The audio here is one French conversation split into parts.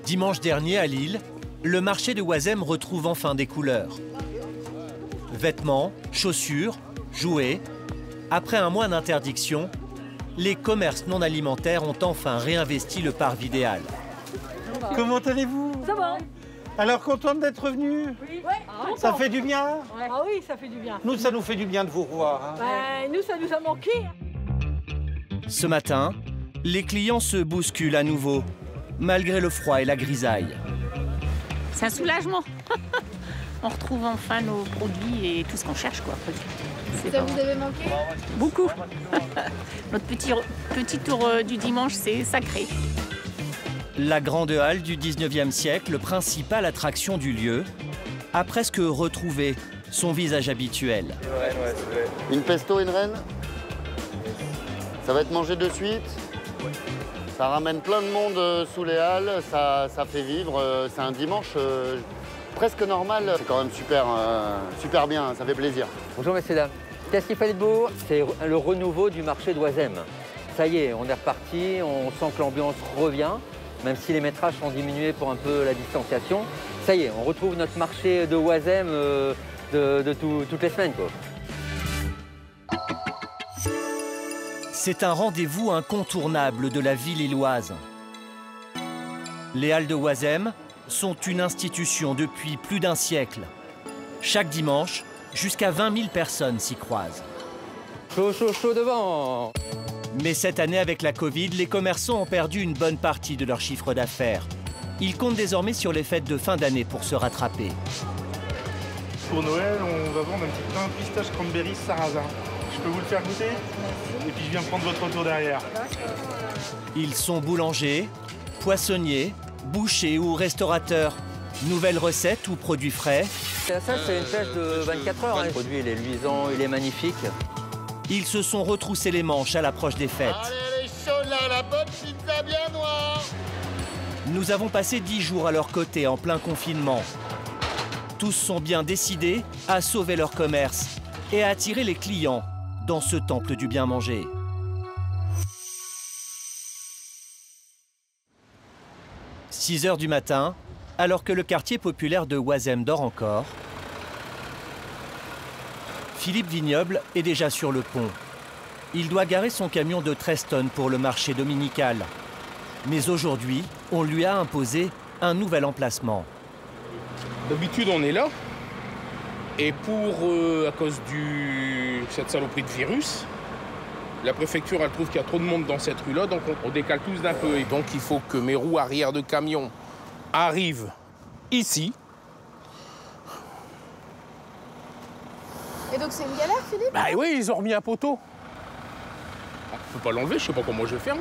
Dimanche dernier à Lille, le marché de Oisem retrouve enfin des couleurs. Vêtements, chaussures, jouets. Après un mois d'interdiction, les commerces non alimentaires ont enfin réinvesti le parc-Vidéal. Comment allez-vous? Ça va. Alors, contente d'être revenue? Oui. Ça fait du bien? Ouais. Ah oui, ça fait du bien. Nous, ça nous fait du bien de vous revoir. Nous, ça nous a manqué. Ce matin, les clients se bousculent à nouveau, malgré le froid et la grisaille. C'est un soulagement. On retrouve enfin nos produits et tout ce qu'on cherche, quoi. Ça vous avait manqué? Beaucoup. Notre petit tour du dimanche, c'est sacré. La grande halle du 19e siècle, principale attraction du lieu, a presque retrouvé son visage habituel. Une pesto et une reine? Ça va être mangé de suite. Ça ramène plein de monde sous les halles, ça fait vivre. C'est un dimanche presque normal. C'est quand même super bien, ça fait plaisir. Bonjour messieurs dames. Qu'est-ce qu'il fallait de beau? C'est le renouveau du marché d'Oisem. Ça y est, on est reparti, on sent que l'ambiance revient, même si les métrages sont diminués pour un peu la distanciation. Ça y est, on retrouve notre marché de Oisem toutes les semaines, quoi. C'est un rendez-vous incontournable de la ville lilloise. Les halles de Oisem sont une institution depuis plus d'un siècle. Chaque dimanche, jusqu'à 20 000 personnes s'y croisent. Chaud, chaud, chaud devant! Mais cette année, avec la Covid, les commerçants ont perdu une bonne partie de leur chiffre d'affaires. Ils comptent désormais sur les fêtes de fin d'année pour se rattraper. Pour Noël, on va vendre un petit pain pistache cranberry sarrasin. Je peux vous le faire goûter? Et puis je viens prendre votre retour derrière. Ils sont boulangers, poissonniers, bouchers ou restaurateurs. Nouvelles recettes ou produits frais. Ça, c'est une pêche de 24 heures. Le produit, il est luisant, il est magnifique. Ils se sont retroussés les manches à l'approche des fêtes. Allez, elle est chaude là, la bonne pizza bien noire! Nous avons passé 10 jours à leur côté en plein confinement. Tous sont bien décidés à sauver leur commerce et à attirer les clients dans ce temple du bien manger. « 6 h du matin, alors que le quartier populaire de Oisem dort encore, Philippe Vignoble est déjà sur le pont. Il doit garer son camion de 13 tonnes pour le marché dominical. Mais aujourd'hui, on lui a imposé un nouvel emplacement. D'habitude, on est là. Et à cause cette saloperie de virus, la préfecture elle trouve qu'il y a trop de monde dans cette rue-là, donc on décale tous d'un peu. Et donc il faut que mes roues arrière de camion arrivent ici. Et donc c'est une galère, Philippe? Bah oui, ils ont remis un poteau. Ah, je peux pas l'enlever, je sais pas comment je vais faire.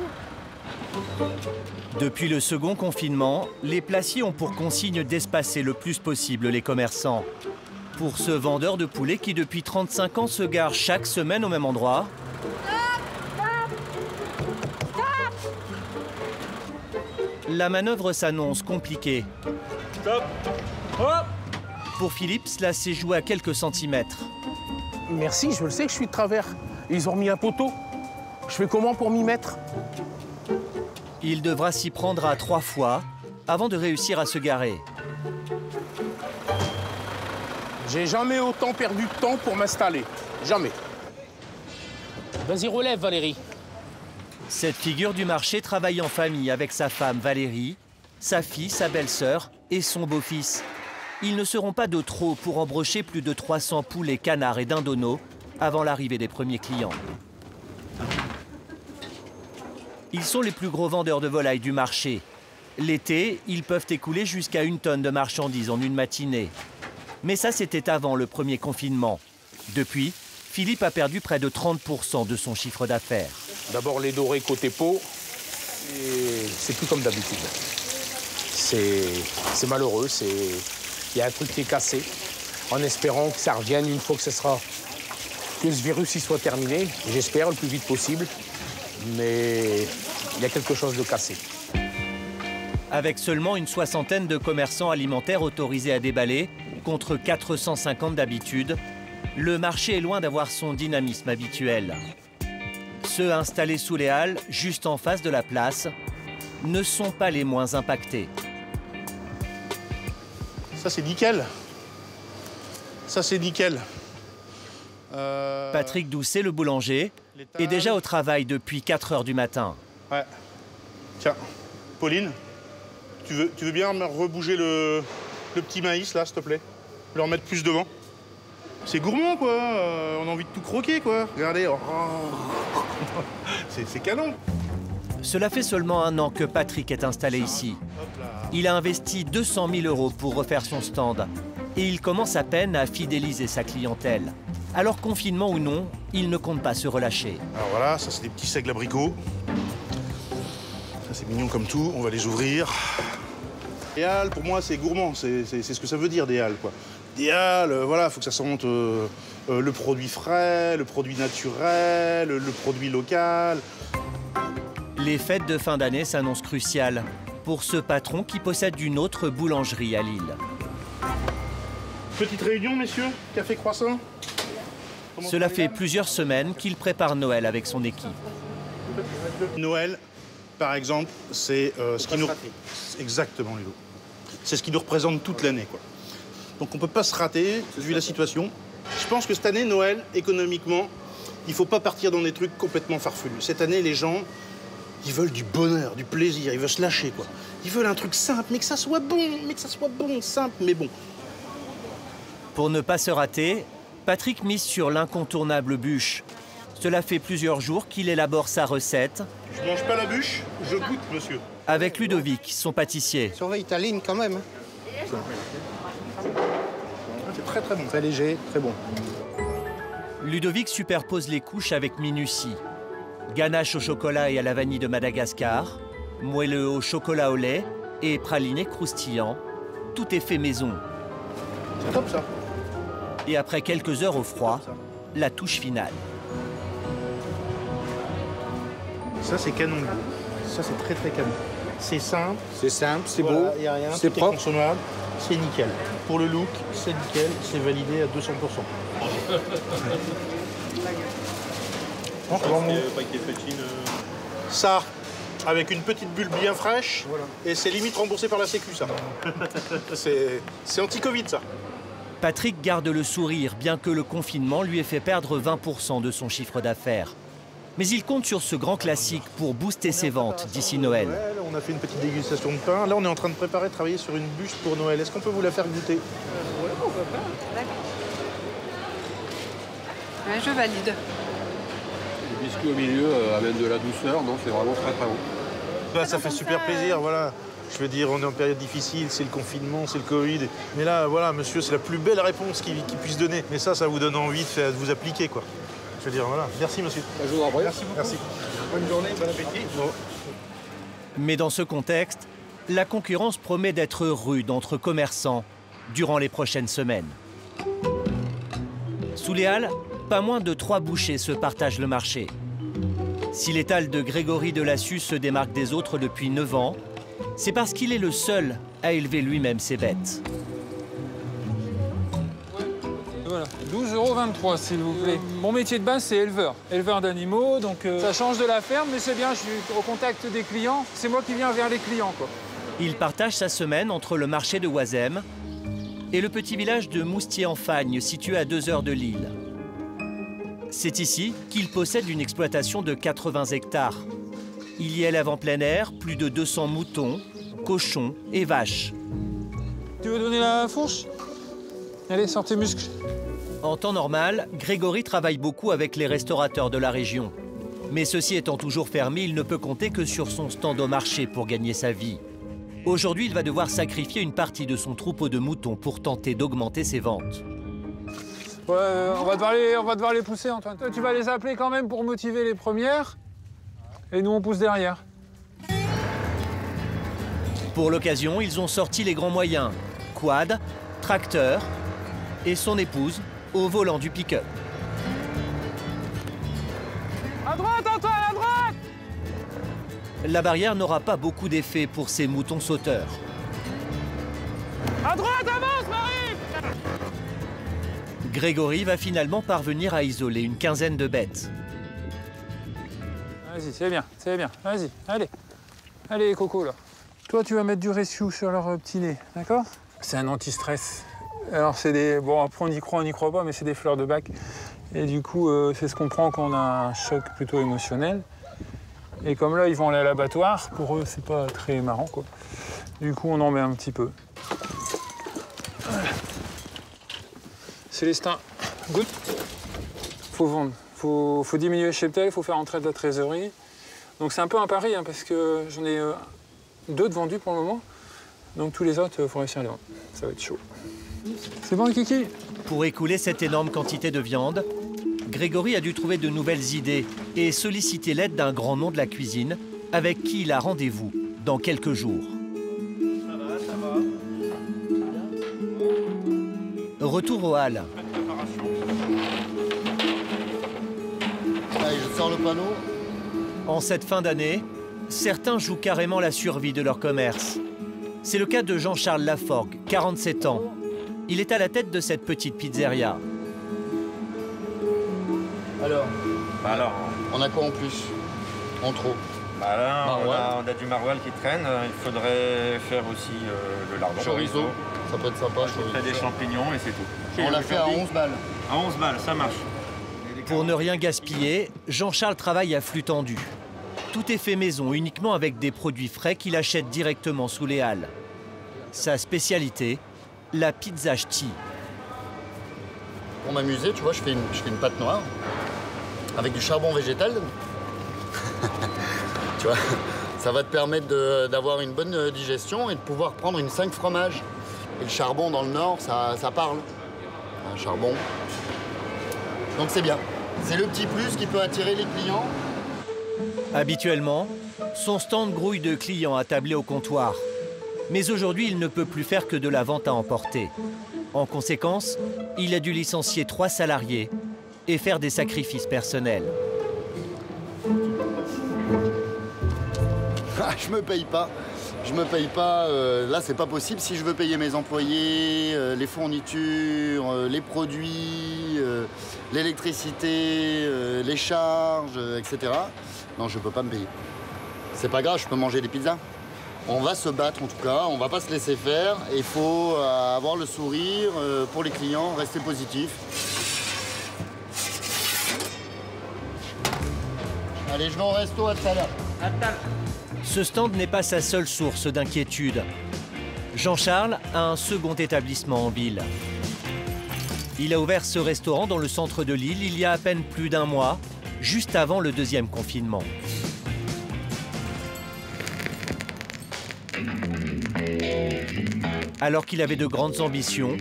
Depuis le second confinement, les placiers ont pour consigne d'espacer le plus possible les commerçants. Pour ce vendeur de poulet qui, depuis 35 ans, se gare chaque semaine au même endroit, la manœuvre s'annonce compliquée. Stop! Hop! Pour Philippe, cela s'est joué à quelques centimètres. Merci, je le sais que je suis de travers. Ils ont remis un poteau. Je fais comment pour m'y mettre? Il devra s'y prendre à 3 fois avant de réussir à se garer. J'ai jamais autant perdu de temps pour m'installer. Jamais. Vas-y, relève, Valérie. Cette figure du marché travaille en famille avec sa femme Valérie, sa fille, sa belle-sœur et son beau-fils. Ils ne seront pas de trop pour embrocher plus de 300 poulets, canards et dindonneaux avant l'arrivée des premiers clients. Ils sont les plus gros vendeurs de volailles du marché. L'été, ils peuvent écouler jusqu'à 1 tonne de marchandises en une matinée. Mais ça, c'était avant le premier confinement. Depuis, Philippe a perdu près de 30% de son chiffre d'affaires. D'abord les dorés côté peau, et c'est plus comme d'habitude. C'est malheureux, il y a un truc qui est cassé. En espérant que ça revienne une fois que ce virus y soit terminé, j'espère le plus vite possible, mais il y a quelque chose de cassé. Avec seulement une soixantaine de commerçants alimentaires autorisés à déballer, contre 450 d'habitude, le marché est loin d'avoir son dynamisme habituel. Ceux installés sous les halles, juste en face de la place, ne sont pas les moins impactés. Ça, c'est nickel. Ça, c'est nickel. Patrick Doucet, le boulanger, est déjà au travail depuis 4 heures du matin. Ouais. Tiens, Pauline, tu veux bien me rebouger le petit maïs, là, s'il te plaît? Le remettre plus devant. C'est gourmand, quoi. On a envie de tout croquer, quoi. Regardez. Oh. C'est canon. Cela fait seulement 1 an que Patrick est installé ici. Il a investi 200 000 € pour refaire son stand. Et il commence à peine à fidéliser sa clientèle. Alors, confinement ou non, il ne compte pas se relâcher. Alors voilà, ça, c'est des petits seigles abricots. Ça, c'est mignon comme tout. On va les ouvrir. Des halles, pour moi, c'est gourmand. C'est ce que ça veut dire, des halles, quoi. Des halles, voilà, il faut que ça sente le produit frais, le produit naturel, le produit local. Les fêtes de fin d'année s'annoncent cruciales pour ce patron qui possède une autre boulangerie à Lille. Petite réunion, messieurs? Café croissant? Cela fait plusieurs semaines qu'il prépare Noël avec son équipe. Noël, par exemple, c'est ce qui nous... Exactement, Ludo. C'est ce qui nous représente toute l'année, quoi. Donc on ne peut pas se rater, vu la situation. Je pense que cette année, Noël, économiquement, il ne faut pas partir dans des trucs complètement farfelus. Cette année, les gens, ils veulent du bonheur, du plaisir, ils veulent se lâcher, quoi. Ils veulent un truc simple, mais que ça soit bon, simple, mais bon. Pour ne pas se rater, Patrick mise sur l'incontournable bûche. Cela fait plusieurs jours qu'il élabore sa recette. Je mange pas la bûche, je goûte, monsieur. Avec Ludovic, son pâtissier. Surveille ta ligne quand même. C'est très très bon. Très léger, très bon. Ludovic superpose les couches avec minutie. Ganache au chocolat et à la vanille de Madagascar, moelleux au chocolat au lait et praliné croustillant. Tout est fait maison. C'est top ça. Et après quelques heures au froid, la touche finale. Ça, c'est canon. Ça, c'est très très canon. C'est simple. C'est simple, c'est Voilà, beau, il n'y a rien. c'est tout est propre. consommable. C'est nickel. Pour le look, c'est nickel. C'est validé à 200%. Ça, avec une petite bulle bien fraîche, voilà. Et c'est limite remboursé par la Sécu, ça. C'est anti-Covid, ça. Patrick garde le sourire, bien que le confinement lui ait fait perdre 20% de son chiffre d'affaires. Mais il compte sur ce grand classique pour booster ses ventes d'ici Noël. On a fait une petite dégustation de pain. Là, on est en train de travailler sur une bûche pour Noël. Est-ce qu'on peut vous la faire goûter? Oui, pourquoi pas. D'accord. Ouais, je valide. Les biscuits au milieu amènent de la douceur, non? C'est vraiment très très bon. Bah, ça fait super plaisir, voilà. Je veux dire, on est en période difficile, c'est le confinement, c'est le Covid. Mais là, voilà, monsieur, c'est la plus belle réponse qu'il puisse donner. Mais ça vous donne envie de vous appliquer, quoi. Je veux dire, voilà. Merci, monsieur. Je vous en prie. Merci beaucoup. Merci. Bonne journée, bon appétit. Bon. Mais dans ce contexte, la concurrence promet d'être rude entre commerçants durant les prochaines semaines. Sous les halles, pas moins de 3 bouchers se partagent le marché. Si l'étal de Grégory Delassus se démarque des autres depuis 9 ans, c'est parce qu'il est le seul à élever lui-même ses bêtes. Voilà, 12,23 € s'il vous plaît. Mon métier de base, c'est éleveur. Éleveur d'animaux, donc ça change de la ferme, mais c'est bien, je suis au contact des clients. C'est moi qui viens vers les clients, quoi. Il partage sa semaine entre le marché de Oisem et le petit village de Moustier-en-Fagne, situé à 2 heures de Lille. C'est ici qu'il possède une exploitation de 80 hectares. Il y élève en plein air plus de 200 moutons, cochons et vaches. Tu veux donner la fourche? Allez, sors tes muscles. En temps normal, Grégory travaille beaucoup avec les restaurateurs de la région. Mais ceci étant toujours fermé, il ne peut compter que sur son stand au marché pour gagner sa vie. Aujourd'hui, il va devoir sacrifier une partie de son troupeau de moutons pour tenter d'augmenter ses ventes. Ouais, on va devoir les pousser, Antoine. Toi, tu vas les appeler quand même pour motiver les premières. Et nous, on pousse derrière. Pour l'occasion, ils ont sorti les grands moyens. Quad, tracteur et son épouse au volant du pick-up. À droite, Antoine, à droite! La barrière n'aura pas beaucoup d'effet pour ces moutons sauteurs. À droite, avance, Marie! Grégory va finalement parvenir à isoler une quinzaine de bêtes. Vas-y, c'est bien, vas-y, allez. Allez, Coco, là. Toi, tu vas mettre du rescue sur leur petit nez, d'accord? C'est un anti-stress. Alors c'est des... Bon, après on y croit pas, mais c'est des fleurs de bac. Et du coup, c'est ce qu'on prend quand on a un choc plutôt émotionnel. Et comme là, ils vont aller à l'abattoir, pour eux, c'est pas très marrant, quoi. Du coup, on en met un petit peu. Célestin, goûte. Faut vendre. Faut diminuer le cheptel, faut faire entrer de la trésorerie. Donc c'est un peu un pari, hein, parce que j'en ai 2 de vendus pour le moment. Donc tous les autres, il faut réussir à les vendre. Ça va être chaud. C'est bon, Kiki? Pour écouler cette énorme quantité de viande, Grégory a dû trouver de nouvelles idées et solliciter l'aide d'un grand nom de la cuisine avec qui il a rendez-vous dans quelques jours. Ça va. Retour aux Halles. Allez, je sors le panneau. En cette fin d'année, certains jouent carrément la survie de leur commerce. C'est le cas de Jean-Charles Laforgue, 47 ans. Il est à la tête de cette petite pizzeria. Alors, On a quoi en plus? En trop? Bah là, on a du maroilles qui traîne. Il faudrait faire aussi le lardon. Chorizo, ça peut être sympa. Des champignons et c'est tout. On l'a fait à 11 balles. À 11 balles, ça marche. Pour ne rien gaspiller, Jean-Charles travaille à flux tendu. Tout est fait maison, uniquement avec des produits frais qu'il achète directement sous les halles. Sa spécialité, la pizza ch'ti. Pour m'amuser, tu vois, je fais une pâte noire avec du charbon végétal. Tu vois, ça va te permettre d'avoir une bonne digestion et de pouvoir prendre une 5 fromages. Et le charbon dans le nord, ça parle. Un charbon. Donc c'est bien. C'est le petit plus qui peut attirer les clients. Habituellement, son stand grouille de clients attablés au comptoir. Mais aujourd'hui, il ne peut plus faire que de la vente à emporter. En conséquence, il a dû licencier 3 salariés et faire des sacrifices personnels. Je me paye pas. Je me paye pas. Là, c'est pas possible. Si je veux payer mes employés, les fournitures, les produits, l'électricité, les charges, etc. Non, je peux pas me payer. C'est pas grave, je peux manger des pizzas. On va se battre en tout cas, on va pas se laisser faire. Il faut avoir le sourire pour les clients, rester positif. Allez, je vais au resto, à tout à l'heure. Ce stand n'est pas sa seule source d'inquiétude. Jean-Charles a un second établissement en ville. Il a ouvert ce restaurant dans le centre de Lille il y a à peine plus d'1 mois, juste avant le 2e confinement. Alors qu'il avait de grandes ambitions,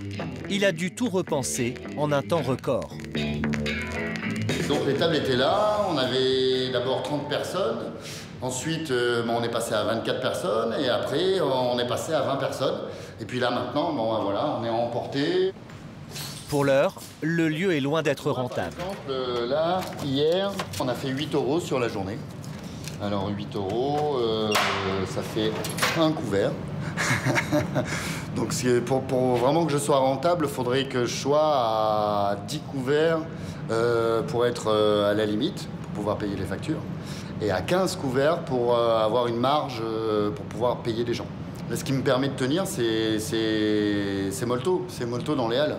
il a dû tout repenser en un temps record. Donc les tables étaient là, on avait d'abord 30 personnes, ensuite on est passé à 24 personnes et après on est passé à 20 personnes. Et puis là maintenant, voilà, on est emporté. Pour l'heure, le lieu est loin d'être rentable. Par exemple, là, hier, on a fait 8 € sur la journée. Alors 8 €, ça fait un couvert. Donc pour vraiment que je sois rentable, il faudrait que je sois à 10 couverts pour être à la limite, pour pouvoir payer les factures. Et à 15 couverts pour avoir une marge pour pouvoir payer les gens. Là, ce qui me permet de tenir, c'est Molto. C'est Molto dans les halles.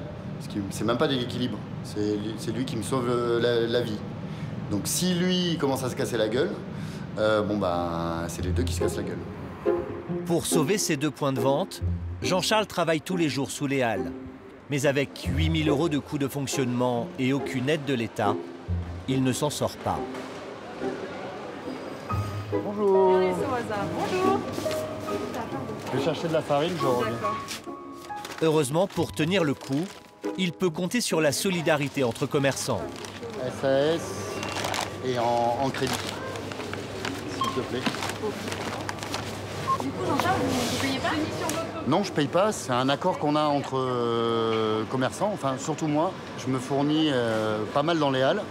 C'est même pas de l'équilibre. C'est lui qui me sauve la vie. Donc si lui commence à se casser la gueule, c'est les deux qui se cassent la gueule. Pour sauver ces 2 points de vente, Jean-Charles travaille tous les jours sous les halles. Mais avec 8 000 € de coûts de fonctionnement et aucune aide de l'État, il ne s'en sort pas. Bonjour. Bonjour. Je vais chercher de la farine, je reviens. Heureusement, pour tenir le coup, il peut compter sur la solidarité entre commerçants. SAS et en crédit, s'il te plaît. Du coup, Jean-Charles, vous payez pas? Non, je paye pas. C'est un accord qu'on a entre commerçants. Enfin, surtout moi, je me fournis pas mal dans les halles.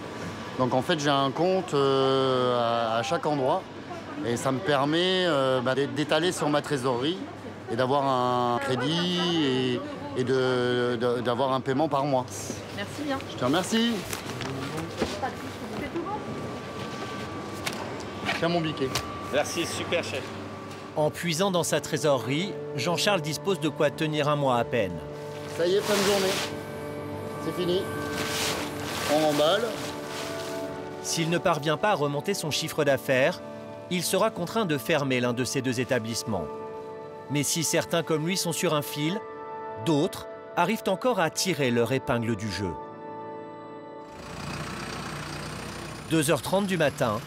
Donc en fait, j'ai un compte à chaque endroit. Et ça me permet d'étaler sur ma trésorerie et d'avoir un crédit et d'avoir un paiement par mois. Merci bien. Je te remercie. Tiens mon biquet. Merci, super chef. En puisant dans sa trésorerie, Jean-Charles dispose de quoi tenir un mois à peine. Ça y est, fin de journée. C'est fini. On emballe. S'il ne parvient pas à remonter son chiffre d'affaires, il sera contraint de fermer l'un de ces deux établissements. Mais si certains comme lui sont sur un fil, d'autres arrivent encore à tirer leur épingle du jeu. 2h30 du matin,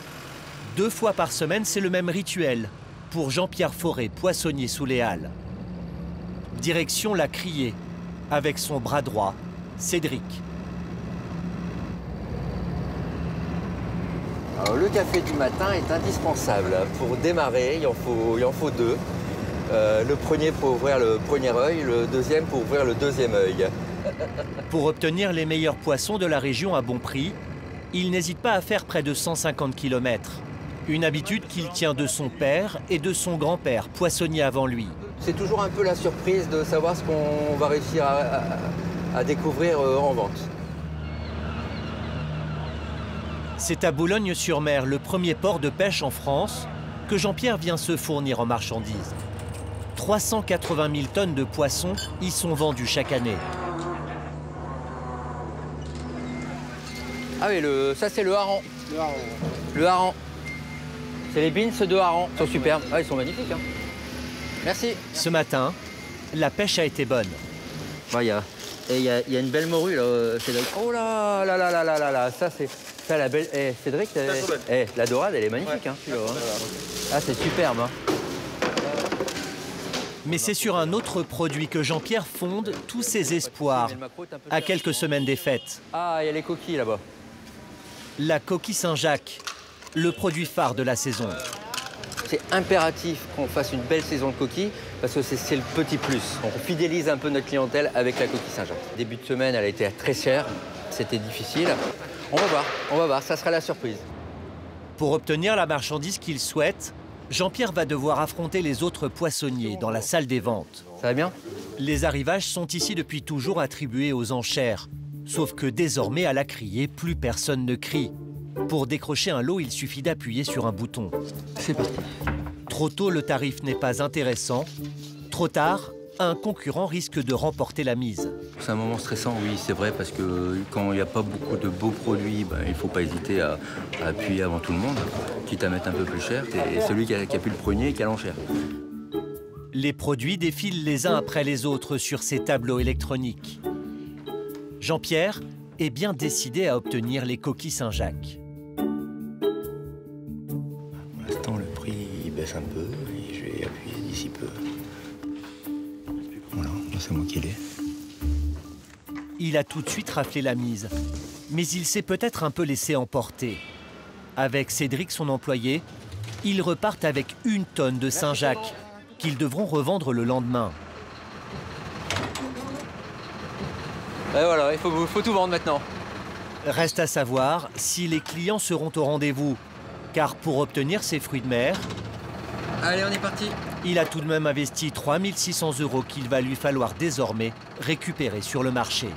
2 fois par semaine, c'est le même rituel pour Jean-Pierre Fauré, poissonnier sous les Halles. Direction la Criée, avec son bras droit, Cédric. Alors, le café du matin est indispensable. Pour démarrer, il en faut 2. Le premier pour ouvrir le premier œil, le deuxième pour ouvrir le deuxième œil. Pour obtenir les meilleurs poissons de la région à bon prix, il n'hésite pas à faire près de 150 km. Une habitude qu'il tient de son père et de son grand-père, poissonnier avant lui. C'est toujours un peu la surprise de savoir ce qu'on va réussir à découvrir en vente. C'est à Boulogne-sur-Mer, le premier port de pêche en France, que Jean-Pierre vient se fournir en marchandises. 380 000 tonnes de poissons y sont vendues chaque année. Ah oui, ça c'est le hareng. Le hareng. C'est les beans de hareng. Ils sont superbes. Ah, ils sont magnifiques. Hein. Merci. Ce matin, la pêche a été bonne. Il y a une belle morue là, Cédric. Oh là là là là là là là, ça c'est... Ça, la belle... Cédric, la dorade, elle est magnifique. Ouais. Hein, ah, c'est superbe. Hein. Mais c'est sur un autre produit que Jean-Pierre fonde tous ses espoirs, à quelques semaines des fêtes. Ah, il y a les coquilles là-bas. La coquille Saint-Jacques, le produit phare de la saison. C'est impératif qu'on fasse une belle saison de coquilles, parce que c'est le petit plus. On fidélise un peu notre clientèle avec la coquille Saint-Jacques. Début de semaine, elle a été très chère, c'était difficile. On va voir, ça sera la surprise. Pour obtenir la marchandise qu'il souhaite, Jean-Pierre va devoir affronter les autres poissonniers dans la salle des ventes. Ça va bien? Les arrivages sont ici depuis toujours attribués aux enchères. Sauf que désormais, à la Criée, plus personne ne crie. Pour décrocher un lot, il suffit d'appuyer sur un bouton. C'est parti. Trop tôt, le tarif n'est pas intéressant. Trop tard, un concurrent risque de remporter la mise. C'est un moment stressant, oui, c'est vrai, parce que quand il n'y a pas beaucoup de beaux produits, il ne faut pas hésiter à appuyer avant tout le monde, quitte à mettre un peu plus cher. Et celui qui a pu le premier qui a l'enchère. Les produits défilent les uns après les autres sur ces tableaux électroniques. Jean-Pierre est bien décidé à obtenir les coquilles Saint-Jacques. Pour l'instant, le prix il baisse un peu et je vais appuyer d'ici peu. Voilà, c'est moi qui l'ai. Il a tout de suite raflé la mise, mais il s'est peut-être un peu laissé emporter. Avec Cédric, son employé, ils repartent avec 1 tonne de Saint-Jacques qu'ils devront revendre le lendemain. Et voilà, il faut tout vendre maintenant. Reste à savoir si les clients seront au rendez-vous, car pour obtenir ces fruits de mer... Allez, on est parti. Il a tout de même investi 3 600 € qu'il va lui falloir désormais récupérer sur le marché.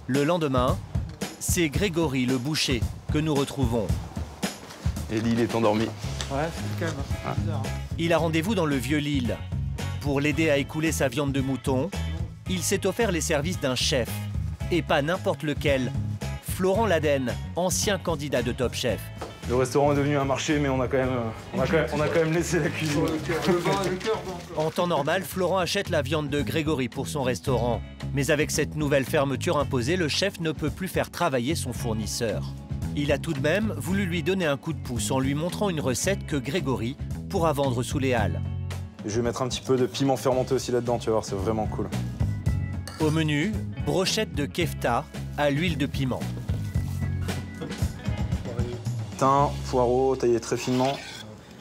Le lendemain, c'est Grégory, le boucher, que nous retrouvons. Et Lille est endormi. Ouais, c'est calme. Ah. Il a rendez-vous dans le Vieux-Lille. Pour l'aider à écouler sa viande de mouton, il s'est offert les services d'un chef. Et pas n'importe lequel. Florent Laden, ancien candidat de Top Chef. Le restaurant est devenu un marché, mais on a quand même laissé la cuisine. En temps normal, Florent achète la viande de Grégory pour son restaurant. Mais avec cette nouvelle fermeture imposée, le chef ne peut plus faire travailler son fournisseur. Il a tout de même voulu lui donner un coup de pouce en lui montrant une recette que Grégory pourra vendre sous les Halles. Je vais mettre un petit peu de piment fermenté aussi là-dedans, tu vas voir, c'est vraiment cool. Au menu, brochette de kefta à l'huile de piment. Thym, poireau, taillé très finement.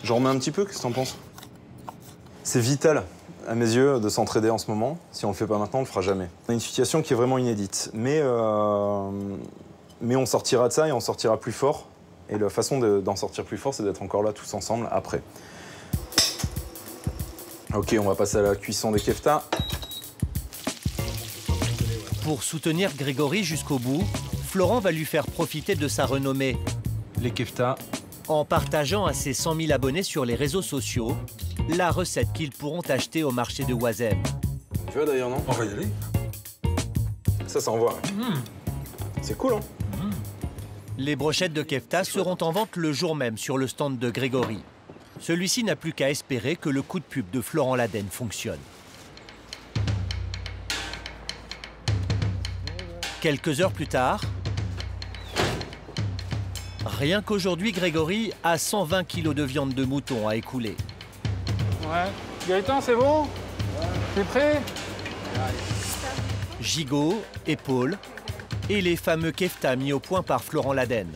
J'en remets un petit peu, qu'est-ce que t'en penses? C'est vital, à mes yeux, de s'entraider en ce moment. Si on le fait pas maintenant, on le fera jamais. On a une situation qui est vraiment inédite. Mais on sortira de ça et on sortira plus fort. Et la façon d'en sortir plus fort, c'est d'être encore là tous ensemble après. Ok, on va passer à la cuisson des keftas. Pour soutenir Grégory jusqu'au bout, Florent va lui faire profiter de sa renommée. Les keftas, en partageant à ses 100 000 abonnés sur les réseaux sociaux la recette qu'ils pourront acheter au marché de Oisem. Tu vois d'ailleurs, non? On va y aller. Ça envoie. C'est cool, hein? Les brochettes de kefta seront en vente le jour même sur le stand de Grégory. Celui-ci n'a plus qu'à espérer que le coup de pub de Florent Laden fonctionne. Quelques heures plus tard, rien qu'aujourd'hui, Grégory a 120 kilos de viande de mouton à écouler. Ouais. Gaëtan, c'est bon? T'es prêt? Gigot, épaules et les fameux kefta mis au point par Florent Laden.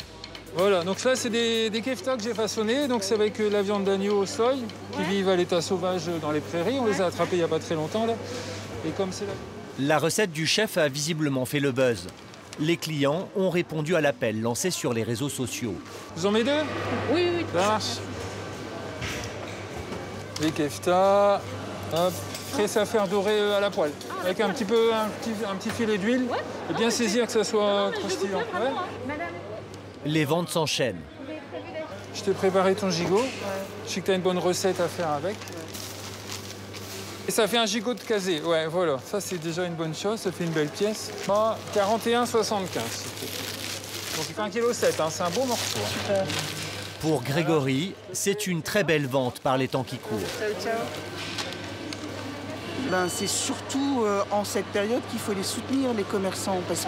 Voilà, donc là, c'est des kefta que j'ai façonnés. Donc c'est avec la viande d'agneau au soy, qui vivent à l'état sauvage dans les prairies. On les a attrapés il n'y a pas très longtemps, là. Et comme c'est là... La recette du chef a visiblement fait le buzz. Les clients ont répondu à l'appel lancé sur les réseaux sociaux. Vous en mettez deux? Oui, oui. Ça marche. Les kefta, hop, prêts à faire dorer à la poêle. Avec un petit filet d'huile. Et bien saisir que ça soit croustillant. Ouais. Les ventes s'enchaînent. Je t'ai préparé ton gigot. Je sais que tu as une bonne recette à faire avec. Et ça fait un gigot de casé. Ouais, voilà. Ça, c'est déjà une bonne chose. Ça fait une belle pièce. 41,75. Donc, il fait 1,7 kg, hein. C'est un beau morceau. Hein. Pour Grégory, c'est une très belle vente par les temps qui courent. Ben, c'est surtout en cette période qu'il faut les soutenir, les commerçants, parce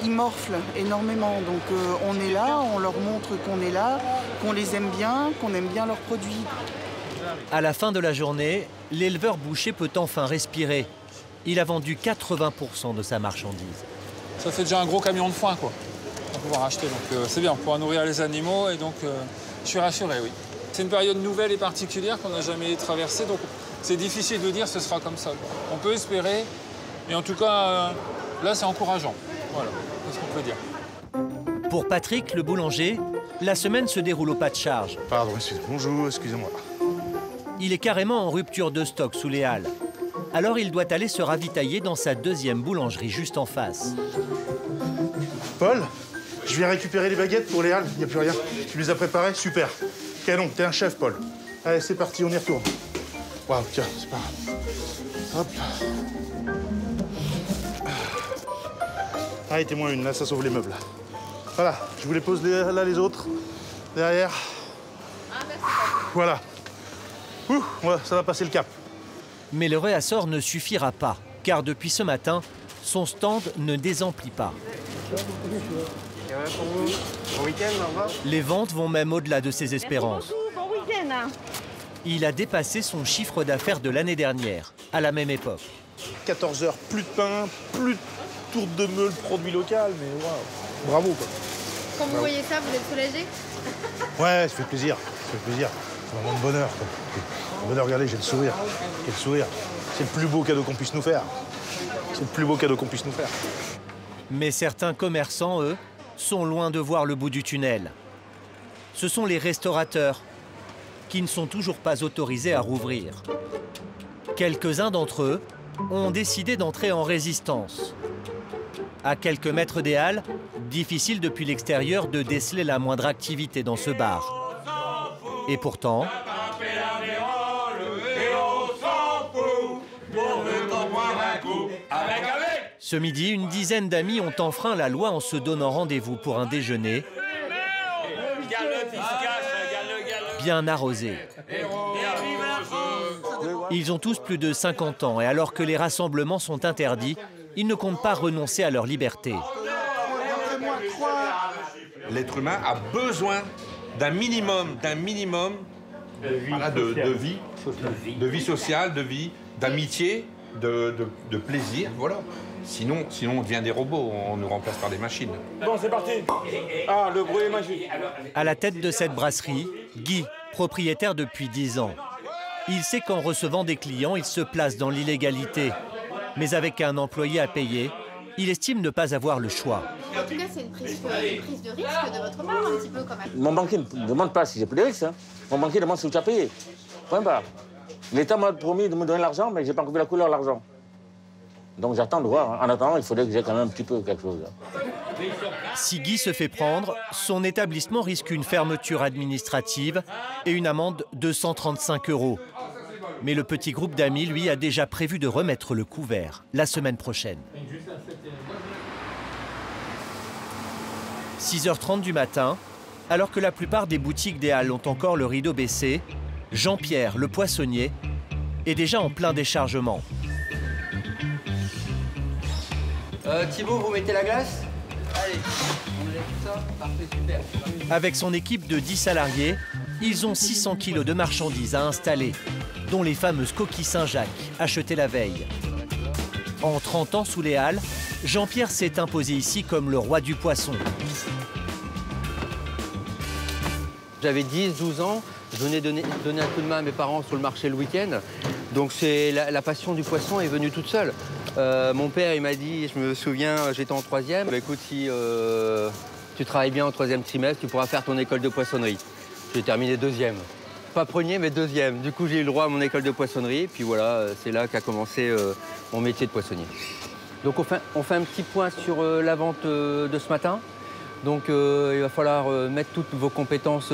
qu'ils morflent énormément. Donc on est là, on leur montre qu'on est là, qu'on les aime bien, qu'on aime bien leurs produits. À la fin de la journée, l'éleveur boucher peut enfin respirer. Il a vendu 80% de sa marchandise. Ça fait déjà un gros camion de foin, quoi, pour pouvoir acheter. Donc c'est bien, on pourra nourrir les animaux et donc je suis rassuré, oui. C'est une période nouvelle et particulière qu'on n'a jamais traversée, donc c'est difficile de dire ce sera comme ça, quoi. On peut espérer, mais en tout cas, là c'est encourageant. Voilà, c'est ce qu'on peut dire. Pour Patrick, le boulanger, la semaine se déroule au pas de charge. Pardon, bonjour, excusez-moi. Il est carrément en rupture de stock sous les halles. Alors il doit aller se ravitailler dans sa deuxième boulangerie juste en face. Paul, je viens récupérer les baguettes pour les halles, il n'y a plus rien. Tu les as préparées? Super. Canon, t'es un chef, Paul. Allez, c'est parti, on y retourne. Waouh, tiens, c'est pas grave. Hop. Allez, t'es-moi une, là, ça sauve les meubles. Voilà, je vous les pose là, les autres, derrière. Voilà. Ouh, ouais, ça va passer le cap. Mais le réassort ne suffira pas, car depuis ce matin, son stand ne désemplit pas. Bon week-end, au revoir. Les ventes vont même au-delà de ses espérances. Bon week-end. Il a dépassé son chiffre d'affaires de l'année dernière, à la même époque. 14 heures, plus de pain, plus de tourte de meule, produit local, mais waouh, bravo quoi. Quand vous voyez ça, vous êtes soulagé? Ouais, ça fait plaisir, C'est vraiment de bonheur quoi. Le bonheur, regardez, j'ai le sourire. Quel sourire. C'est le plus beau cadeau qu'on puisse nous faire. Mais certains commerçants, eux, sont loin de voir le bout du tunnel. Ce sont les restaurateurs qui ne sont toujours pas autorisés à rouvrir. Quelques-uns d'entre eux ont décidé d'entrer en résistance. À quelques mètres des halles, difficile depuis l'extérieur de déceler la moindre activité dans ce bar. Et pourtant... Ce midi, une dizaine d'amis ont enfreint la loi en se donnant rendez-vous pour un déjeuner bien arrosé. Ils ont tous plus de 50 ans et alors que les rassemblements sont interdits, ils ne comptent pas renoncer à leur liberté. L'être humain a besoin d'un minimum de vie sociale, d'amitié, de plaisir, voilà. Sinon, on devient des robots, on nous remplace par des machines. Bon, c'est parti. Ah, le bruit est magique. À la tête de cette brasserie, Guy, propriétaire depuis 10 ans. Il sait qu'en recevant des clients, il se place dans l'illégalité. Mais avec un employé à payer, il estime ne pas avoir le choix. En tout cas, c'est une prise de risque de votre part, un petit peu quand même. Mon banquier ne demande pas si j'ai pris des risques. Hein. Mon banquier demande si tu as payé. Point barre. L'État m'a promis de me donner l'argent, mais je n'ai pas encore vu la couleur de l'argent. Donc j'attends de voir. En attendant, il faudrait que j'ai quand même un petit peu quelque chose. Si Guy se fait prendre, son établissement risque une fermeture administrative et une amende de 135 €. Mais le petit groupe d'amis, lui, a déjà prévu de remettre le couvert la semaine prochaine. 6h30 du matin, alors que la plupart des boutiques des Halles ont encore le rideau baissé, Jean-Pierre, le poissonnier, est déjà en plein déchargement. Thibaut, vous mettez la glace? Allez, on enlève tout ça. Parfait, super. Avec son équipe de 10 salariés, ils ont 600 kilos de marchandises à installer, dont les fameuses coquilles Saint-Jacques, achetées la veille. En 30 ans sous les Halles, Jean-Pierre s'est imposé ici comme le roi du poisson. J'avais 10-12 ans, je venais donner un coup de main à mes parents sur le marché le week-end. Donc la passion du poisson est venue toute seule. Mon père, il m'a dit, je me souviens, j'étais en 3e, bah, écoute, si tu travailles bien au 3e trimestre, tu pourras faire ton école de poissonnerie. J'ai terminé 2e. Pas premier, mais 2e. Du coup, j'ai eu le droit à mon école de poissonnerie. Puis voilà, c'est là qu'a commencé mon métier de poissonnier. Donc on fait un petit point sur la vente de ce matin. Donc il va falloir mettre toutes vos compétences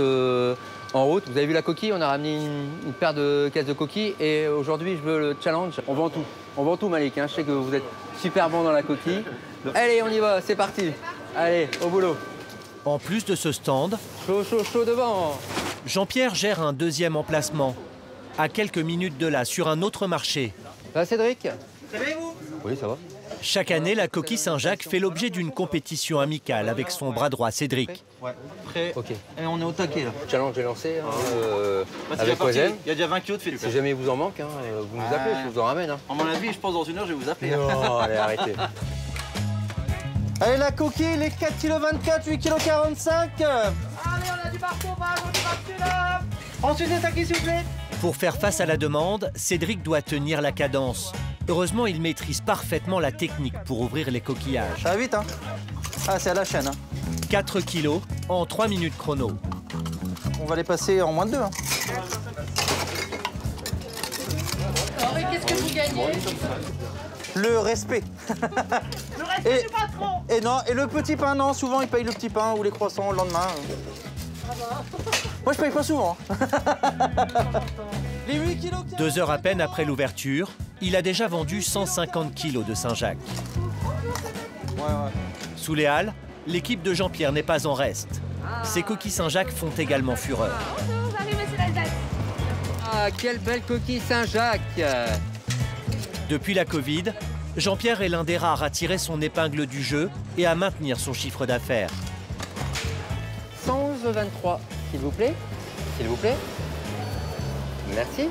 en route. Vous avez vu la coquille, on a ramené une paire de caisses de coquilles. Et aujourd'hui, je veux le challenge. On vend tout. On vend tout, Malik. Hein. Je sais que vous êtes super bon dans la coquille. Allez, on y va, c'est parti. Allez, au boulot. En plus de ce stand, chaud devant. Jean-Pierre gère un deuxième emplacement, à quelques minutes de là, sur un autre marché. Ça va, Cédric? Ça va, vous? Oui, ça va. Chaque année, la coquille Saint-Jacques fait l'objet d'une compétition amicale avec son bras droit, Cédric. Ouais, prêt. Ok. Et on est au taquet, là. Challenge est lancé avec Wazem. Il y a déjà 20 kilos de Philippe. Si jamais il vous en manque, hein, vous nous appelez, je vous en ramène. Hein. À mon avis, je pense dans 1 heure, je vais vous appeler. Non, allez, arrêtez. Allez, la coquille, les 4,24 kg, 8,45 kg. Allez, on a du marteau, on du marteau là. Ensuite, les taquets, s'il vous plaît. Pour faire face à la demande, Cédric doit tenir la cadence. Heureusement, il maîtrise parfaitement la technique pour ouvrir les coquillages. Ça va vite, hein? Ah, c'est à la chaîne. Hein. 4 kilos en 3 minutes chrono. On va les passer en moins de 2. Hein. Alors, et qu'est-ce que vous gagnez? Le respect. Le respect du patron. Et non, et le petit pain, non. Souvent, ils payent le petit pain ou les croissants le lendemain. Moi, je paye pas souvent. Les 8 kilos. 2 heures à peine après l'ouverture, il a déjà vendu 150 kilos de Saint-Jacques. Ouais. Sous les Halles, l'équipe de Jean-Pierre n'est pas en reste. Ces coquilles Saint-Jacques font également fureur. Ah, quelle belle coquille Saint-Jacques! Depuis la Covid, Jean-Pierre est l'un des rares à tirer son épingle du jeu et à maintenir son chiffre d'affaires. 111,23, s'il vous plaît. S'il vous plaît. Merci.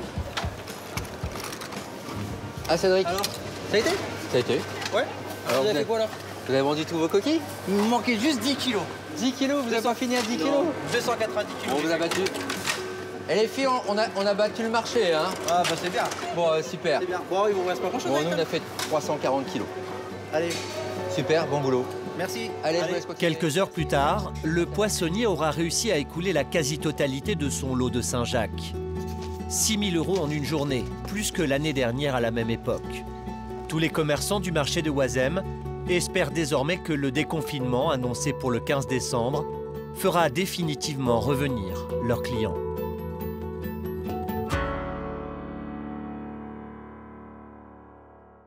Ah, Cédric. Alors, ça a été? Ça a été. Ouais. Alors, vous avez fait quoi, là? Vous avez vendu tous vos coquilles? Il me manquait juste 10 kilos. 10 kilos, vous n'avez pas fini à 10 kilos? 290 kilos. On vous a battu. Et les filles, on a battu le marché, hein? Ah, bah c'est bien. Bon, super. C'est bien. Bon, il vous reste pas grand-chose. Bon, nous, on a fait 340 kilos. Allez. Super, bon boulot. Merci. Allez, je vous laisse continuer. Quelques heures plus tard, le poissonnier aura réussi à écouler la quasi-totalité de son lot de Saint-Jacques. 6 000 € en une journée, plus que l'année dernière à la même époque. Tous les commerçants du marché de Wazem espèrent désormais que le déconfinement, annoncé pour le 15 décembre, fera définitivement revenir leurs clients.